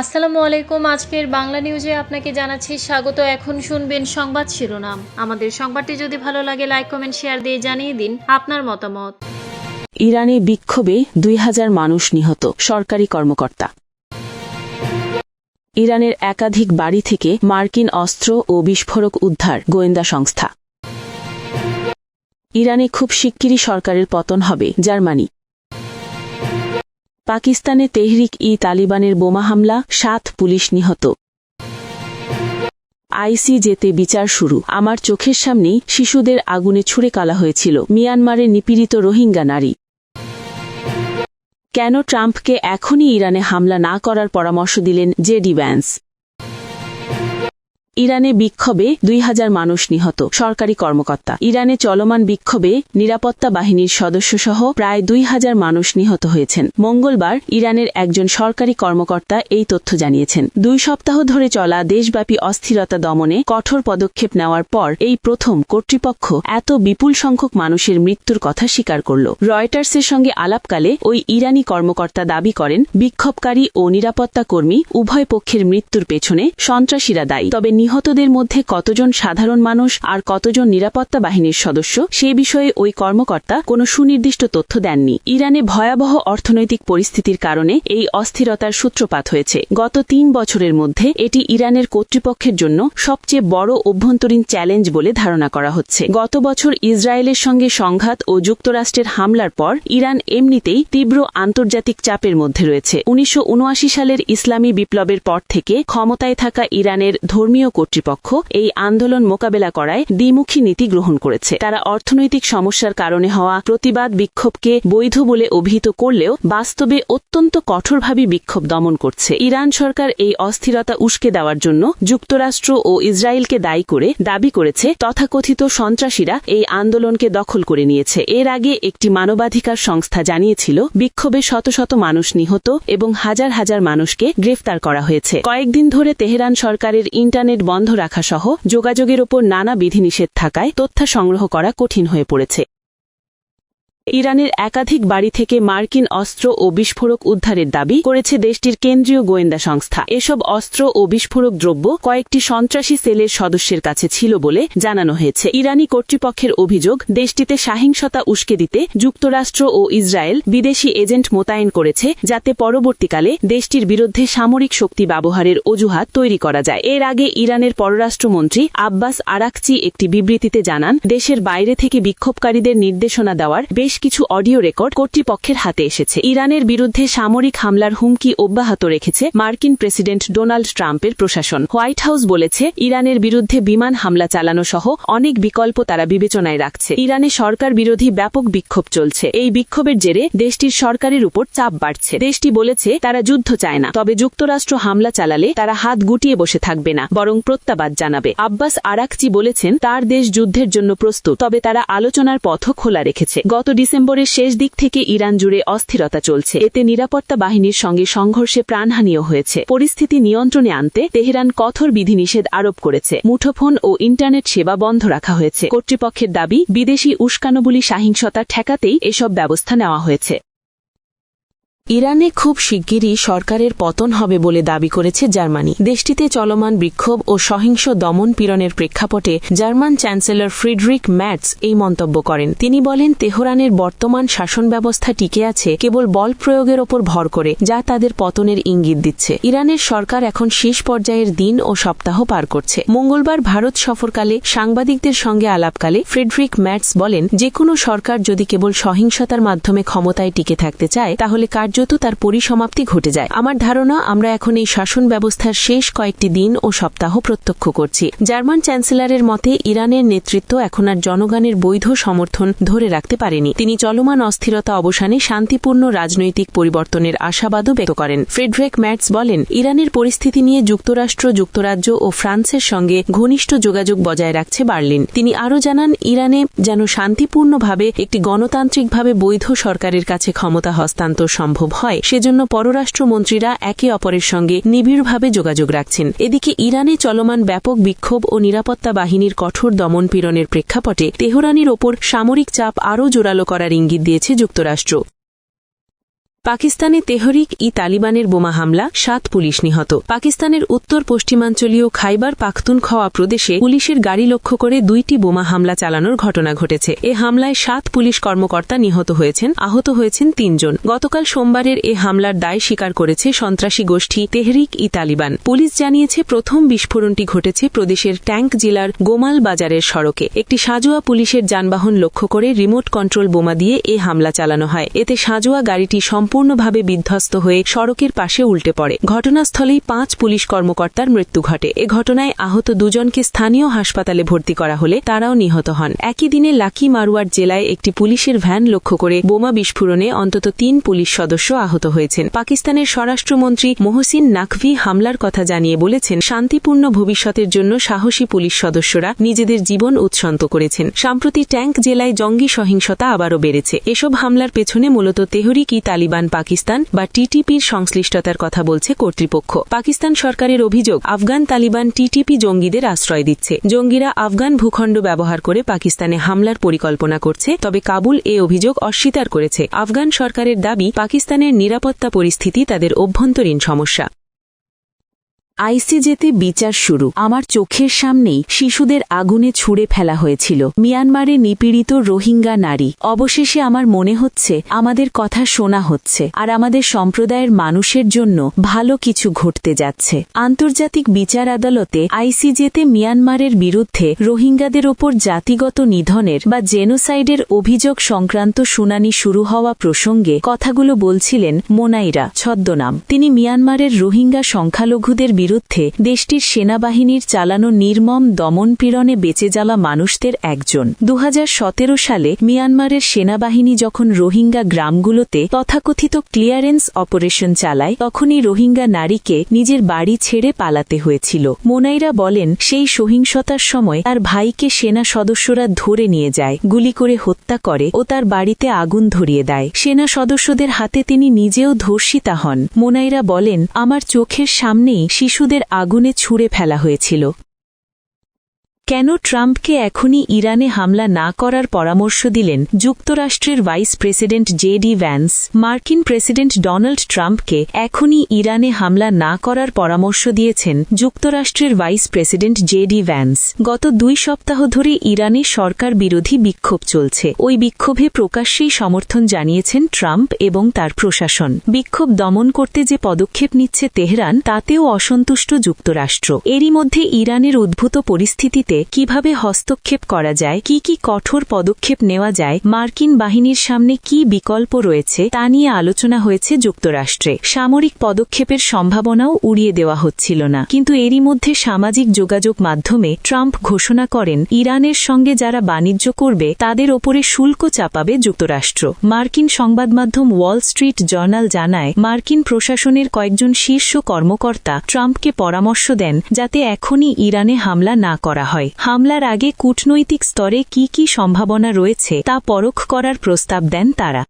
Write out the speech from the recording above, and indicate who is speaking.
Speaker 1: আসসালামু আলাইকুম। আজকের বাংলা নিউজে আপনাকে জানাচ্ছি স্বাগত। এখন শুনবেন সংবাদ শিরোনাম। আমাদের সংবাদটি যদি ভালো লাগে লাইক কমেন্ট শেয়ার দিয়ে জানিয়ে দিন আপনার মতামত।
Speaker 2: ইরানে বিক্ষোভে ২,০০০ মানুষ নিহত, সরকারি কর্মকর্তা। ইরানের একাধিক বাড়ি থেকে মার্কিন অস্ত্র ও বিস্ফোরক উদ্ধার, গোয়েন্দা সংস্থা। ইরানে খুব শিগগিরই সরকারের পতন হবে, জার্মানি। পাকিস্তানে তেহরিক-ই-তালিবানের বোমা হামলা, ৭ পুলিশ নিহত। আইসিজেতে বিচার শুরু, আমার চোখের সামনেই শিশুদের আগুনে ছুঁড়ে কালা হয়েছিল মিয়ানমারে নিপীড়িত রোহিঙ্গা নারী। কেন ট্রাম্পকে এখনই ইরানে হামলা না করার পরামর্শ দিলেন জেডি ভ্যান্স। ইরানে বিক্ষোভে ২,০০০ মানুষ নিহত, সরকারি কর্মকর্তা। ইরানে চলমান বিক্ষোভে নিরাপত্তা বাহিনীর সদস্যসহ প্রায় ২,০০০ মানুষ নিহত হয়েছেন। মঙ্গলবার ইরানের একজন সরকারি কর্মকর্তা এই তথ্য জানিয়েছেন। ২ সপ্তাহ ধরে চলা দেশব্যাপী অস্থিরতা দমনে কঠোর পদক্ষেপ নেওয়ার পর এই প্রথম কর্তৃপক্ষ এত বিপুল সংখ্যক মানুষের মৃত্যুর কথা স্বীকার করল। রয়টার্সের সঙ্গে আলাপকালে ওই ইরানি কর্মকর্তা দাবি করেন, বিক্ষোভকারী ও নিরাপত্তা কর্মী উভয় পক্ষের মৃত্যুর পেছনে সন্ত্রাসীরা দায়ী। তবে নিহতদের মধ্যে কতজন সাধারণ মানুষ আর কতজন নিরাপত্তা বাহিনীর সদস্য সে বিষয়ে ওই কর্মকর্তা কোনো সুনির্দিষ্ট তথ্য দেননি। ইরানে ভয়াবহ অর্থনৈতিক পরিস্থিতির কারণে এই অস্থিরতার সূত্রপাত হয়েছে। গত ৩ বছরের মধ্যে এটি ইরানের কর্তৃপক্ষের জন্য সবচেয়ে বড় অভ্যন্তরীণ চ্যালেঞ্জ বলে ধারণা করা হচ্ছে। গত বছর ইসরায়েলের সঙ্গে সংঘাত ও যুক্তরাষ্ট্রের হামলার পর ইরান এমনিতেই তীব্র আন্তর্জাতিক চাপের মধ্যে রয়েছে। ১৯৭৯ সালের ইসলামী বিপ্লবের পর থেকে ক্ষমতায় থাকা ইরানের ধর্মীয় কর্তৃপক্ষ এই আন্দোলন মোকাবেলা করায় দ্বিমুখী নীতি গ্রহণ করেছে। তারা অর্থনৈতিক সমস্যার কারণে হওয়া প্রতিবাদ বিক্ষোভকে বৈধ বলে অভিহিত করলেও বাস্তবে অত্যন্ত কঠোরভাবে বিক্ষোভ দমন করছে। ইরান সরকার এই অস্থিরতা উস্কে দেওয়ার জন্য যুক্তরাষ্ট্র ও ইসরায়েলকে দায়ী করে দাবি করেছে তথাকথিত সন্ত্রাসীরা এই আন্দোলনকে দখল করে নিয়েছে। এর আগে একটি মানবাধিকার সংস্থা জানিয়েছিল, বিক্ষোভে শত শত মানুষ নিহত এবং হাজার হাজার মানুষকে গ্রেফতার করা হয়েছে। কয়েকদিন ধরে তেহরান সরকারের ইন্টারনেট বন্ধ রাখা সহ যোগাযোগের ওপর নানা বিধিনিষেধ থাকায় তথ্য সংগ্রহ করা কঠিন হয়ে পড়েছে। ইরানের একাধিক বাড়ি থেকে মার্কিন অস্ত্র ও বিস্ফোরক উদ্ধারের দাবি করেছে দেশটির কেন্দ্রীয় গোয়েন্দা সংস্থা। এসব অস্ত্র ও বিস্ফোরক দ্রব্য কয়েকটি সন্ত্রাসী সেলের সদস্যের কাছে ছিল বলে জানানো হয়েছে। ইরানি কর্তৃপক্ষের অভিযোগ, দেশটিতে সহিংসতা উস্কে দিতে যুক্তরাষ্ট্র ও ইসরায়েল বিদেশি এজেন্ট মোতায়েন করেছে, যাতে পরবর্তীকালে দেশটির বিরুদ্ধে সামরিক শক্তি ব্যবহারের অজুহাত তৈরি করা যায়। এর আগে ইরানের পররাষ্ট্রমন্ত্রী আব্বাস আরাকচি একটি বিবৃতিতে জানান, দেশের বাইরে থেকে বিক্ষোভকারীদের নির্দেশনা দেওয়ার বেশ কিছু অডিও রেকর্ড কর্তৃপক্ষের হাতে এসেছে। ইরানের বিরুদ্ধে সামরিক হামলার হুমকি অব্যাহত রেখেছে মার্কিন প্রেসিডেন্ট ডোনাল্ড ট্রাম্পের প্রশাসন। হোয়াইট হাউস বলেছে, ইরানের বিরুদ্ধে বিমান হামলা চালানো সহ অনেক বিকল্প তারা বিবেচনায় রাখছে। ইরানে সরকার বিরোধী ব্যাপক বিক্ষোভ চলছে। এই বিক্ষোভের জেরে দেশটির সরকারের উপর চাপ বাড়ছে। দেশটি বলেছে তারা যুদ্ধ চায় না, তবে যুক্তরাষ্ট্র হামলা চালালে তারা হাত গুটিয়ে বসে থাকবে না, বরং প্রত্যাবাদ জানাবে। আব্বাস আরাকচি বলেছেন, তার দেশ যুদ্ধের জন্য প্রস্তুত, তবে তারা আলোচনার পথও খোলা রেখেছে। গত ডিসেম্বরের শেষ দিক থেকে ইরান জুড়ে অস্থিরতা চলছে। এতে নিরাপত্তা বাহিনীর সঙ্গে সংঘর্ষে প্রাণহানিও হয়েছে। পরিস্থিতি নিয়ন্ত্রণে আনতে তেহরান কঠোর বিধিনিষেধ আরোপ করেছে। মুঠোফোন ও ইন্টারনেট সেবা বন্ধ রাখা হয়েছে। কর্তৃপক্ষের দাবি, বিদেশি উস্কানোবলী সহিংসতা ঠেকাতেই এসব ব্যবস্থা নেওয়া হয়েছে। ইরানে খুব শিগগিরই সরকারের পতন হবে বলে দাবি করেছে জার্মানি। দেশটিতে চলমান বিক্ষোভ ও সহিংস দমন পীড়নের প্রেক্ষাপটে জার্মান চ্যান্সেলর ফ্রিডরিক ম্যাটস এই মন্তব্য করেন। তিনি বলেন, তেহরানের বর্তমান শাসন ব্যবস্থা টিকে আছে কেবল বল প্রয়োগের ওপর ভর করে, যা তাদের পতনের ইঙ্গিত দিচ্ছে। ইরানের সরকার এখন শেষ পর্যায়ের দিন ও সপ্তাহ পার করছে। মঙ্গলবার ভারত সফরকালে সাংবাদিকদের সঙ্গে আলাপকালে ফ্রিডরিক ম্যাটস বলেন, যে কোনো সরকার যদি কেবল সহিংসতার মাধ্যমে ক্ষমতায় টিকে থাকতে চায়, তাহলে কার্যত তার পরিসমাপ্তি ঘটে যায়। আমার ধারণা, আমরা এখন এই শাসন ব্যবস্থার শেষ কয়েকটি দিন ও সপ্তাহ প্রত্যক্ষ করছি। জার্মান চ্যান্সেলরের মতে, ইরানের নেতৃত্ব এখন আর জনগণের বৈধ সমর্থন ধরে রাখতে পারেনি। তিনি চলমান অস্থিরতা অবসানে শান্তিপূর্ণ রাজনৈতিক পরিবর্তনের আশাবাদও ব্যক্ত করেন। ফ্রিডরিক ম্যাটস বলেন, ইরানের পরিস্থিতি নিয়ে যুক্তরাষ্ট্র, যুক্তরাজ্য ও ফ্রান্সের সঙ্গে ঘনিষ্ঠ যোগাযোগ বজায় রাখছে বার্লিন। তিনি আরও জানান, ইরানে যেন শান্তিপূর্ণভাবে একটি গণতান্ত্রিকভাবে বৈধ সরকারের কাছে ক্ষমতা হস্তান্তর সম্ভব হয়, সেজন্য পররাষ্ট্রমন্ত্রীরা একে অপরের সঙ্গে নিবিড়ভাবে যোগাযোগ রাখছেন। এদিকে ইরানে চলমান ব্যাপক বিক্ষোভ ও নিরাপত্তা বাহিনীর কঠোর দমন পীড়নের প্রেক্ষাপটে তেহরানের ওপর সামরিক চাপ আরও জোরালো করার ইঙ্গিত দিয়েছে যুক্তরাষ্ট্র। পাকিস্তানে তেহরিক ই তালিবানের বোমা হামলা 7 পুলিশ নিহত। পাকিস্তানের উত্তর পশ্চিমাঞ্চলীয় খাইবার পাখতুনখোয়া প্রদেশে পুলিশের গাড়ি লক্ষ্য করে 2টি বোমা হামলা চালানোর ঘটনা ঘটেছে। এ হামলায় 7 পুলিশ কর্মকর্তা নিহত হয়েছেন, আহত হয়েছেন 3 জন। গতকাল সোমবারের এ হামলার দায় স্বীকার করেছে সন্ত্রাসী গোষ্ঠী তেহরিক ই তালিবান। পুলিশ জানিয়েছে প্রথম বিস্ফোরণটি ঘটেছে প্রদেশের ট্যাঙ্ক জেলার গোমাল বাজারের সড়কে। একটি সাজোয়া পুলিশের যানবাহন লক্ষ্য করে রিমোট কন্ট্রোল বোমা দিয়ে এ হামলা চালানো হয়। এতে সাজোয়া গাড়িটি সম্পূর্ণভাবে বিধ্বস্ত হয়ে সড়কের পাশে উল্টে পড়ে। ঘটনাস্থলেই 5 পুলিশ কর্মকর্তার মৃত্যু ঘটে। এ ঘটনায় আহত 2 জনকে স্থানীয় হাসপাতালে ভর্তি করা হলে তারাও নিহত হন। একই দিনে লাকি মারওয়ার জেলায় একটি পুলিশের ভ্যান লক্ষ্য করে বোমা বিস্ফোরণে অন্তত 3 পুলিশ সদস্য আহত হয়েছেন। পাকিস্তানের স্বরাষ্ট্রমন্ত্রী মোহসিন নাকভি হামলার কথা জানিয়ে বলেছেন, শান্তিপূর্ণ ভবিষ্যতের জন্য সাহসী পুলিশ সদস্যরা নিজেদের জীবন উৎসর্গ করেছেন। সম্প্রতি ট্যাঙ্ক জেলায় জঙ্গি সহিংসতা আবারও বেড়েছে। এসব হামলার পেছনে মূলত তেহরিক ই তালিবান পাকিস্তান বা টিটিপির সংশ্লিষ্টতার কথা বলছে কর্তৃপক্ষ। পাকিস্তান সরকারের অভিযোগ, আফগান তালিবান টিটিপি জঙ্গিদের আশ্রয় দিচ্ছে। জঙ্গিরা আফগান ভূখণ্ড ব্যবহার করে পাকিস্তানে হামলার পরিকল্পনা করছে, তবে কাবুল এ অভিযোগ অস্বীকার করেছে। আফগান সরকারের দাবি, পাকিস্তানের নিরাপত্তা পরিস্থিতি তাদের অভ্যন্তরীণ সমস্যা। আইসিজেতে বিচার শুরু। আমার চোখের সামনেই শিশুদের আগুনে ছুঁড়ে ফেলা হয়েছিল। মিয়ানমারে নিপীড়িত রোহিঙ্গা নারী। অবশেষে আমার মনে হচ্ছে আমাদের কথা শোনা হচ্ছে, আর আমাদের সম্প্রদায়ের মানুষের জন্য ভালো কিছু ঘটতে যাচ্ছে। আন্তর্জাতিক বিচার আদালতে আইসিজেতে মিয়ানমারের বিরুদ্ধে রোহিঙ্গাদের ওপর জাতিগত নিধনের বা জেনোসাইডের অভিযোগ সংক্রান্ত শুনানি শুরু হওয়া প্রসঙ্গে কথাগুলো বলছিলেন মোনাইরা ছদ্মনাম। তিনি মিয়ানমারের রোহিঙ্গা সংখ্যালঘুদের বিরুদ্ধে দেশটির সেনাবাহিনীর চালানো নির্মম দমনপীড়নে বেঁচে যাওয়া মানুষদের একজন। 2017 সালে মিয়ানমারের সেনাবাহিনী যখন রোহিঙ্গা গ্রামগুলোতে তথাকথিত ক্লিয়ারেন্স অপারেশন চালায়, তখনই রোহিঙ্গা নারীকে নিজের বাড়ি ছেড়ে পালাতে হয়েছিল। মোনাইরা বলেন, সেই সহিংসতার সময় তার ভাইকে সেনা সদস্যরা ধরে নিয়ে যায়, গুলি করে হত্যা করে ও তার বাড়িতে আগুন ধরিয়ে দেয়। সেনা সদস্যদের হাতে তিনি নিজেও ধর্ষিতা হন। মোনাইরা বলেন, আমার চোখের সামনেই শিশুদের আগুনে ছুঁড়ে ফেলা হয়েছিল। কেন ট্রাম্পকে এখনই ইরানে হামলা না করার পরামর্শ দিলেন যুক্তরাষ্ট্রের ভাইস প্রেসিডেন্ট জেডি ভ্যান্স? মার্কিন প্রেসিডেন্ট ডোনাল্ড ট্রাম্পকে এখনই ইরানে হামলা না করার পরামর্শ দিয়েছেন যুক্তরাষ্ট্রের ভাইস প্রেসিডেন্ট জেডি ভ্যান্স। গত 2 সপ্তাহ ধরে ইরানে সরকার বিরোধী বিক্ষোভ চলছে। ওই বিক্ষোভে প্রকাশ্যেই সমর্থন জানিয়েছেন ট্রাম্প এবং তার প্রশাসন। বিক্ষোভ দমন করতে যে পদক্ষেপ নিচ্ছে তেহরান, তাতেও অসন্তুষ্ট যুক্তরাষ্ট্র। এরই মধ্যে ইরানের উদ্ভূত পরিস্থিতিতে কিভাবে হস্তক্ষেপ করা যায়, কি কঠোর পদক্ষেপ নেওয়া যায়, মার্কিন বাহিনীর সামনে কি বিকল্প রয়েছে, তা নিয়ে আলোচনা হয়েছে যুক্তরাষ্ট্রে। সামরিক পদক্ষেপের সম্ভাবনাও উড়িয়ে দেওয়া হচ্ছিল না। কিন্তু এরই মধ্যে সামাজিক যোগাযোগ মাধ্যমে ট্রাম্প ঘোষণা করেন, ইরানের সঙ্গে যারা বাণিজ্য করবে তাদের ওপরে শুল্ক চাপাবে যুক্তরাষ্ট্র। মার্কিন সংবাদমাধ্যম ওয়াল স্ট্রিট জার্নাল জানায়, মার্কিন প্রশাসনের কয়েকজন শীর্ষ কর্মকর্তা ট্রাম্পকে পরামর্শ দেন যাতে এখনই ইরানে হামলা না করা হয়। হামলার আগে কূটনৈতিক স্তরে কি সম্ভাবনা রয়েছে তা পরখ করার প্রস্তাব দেন তারা।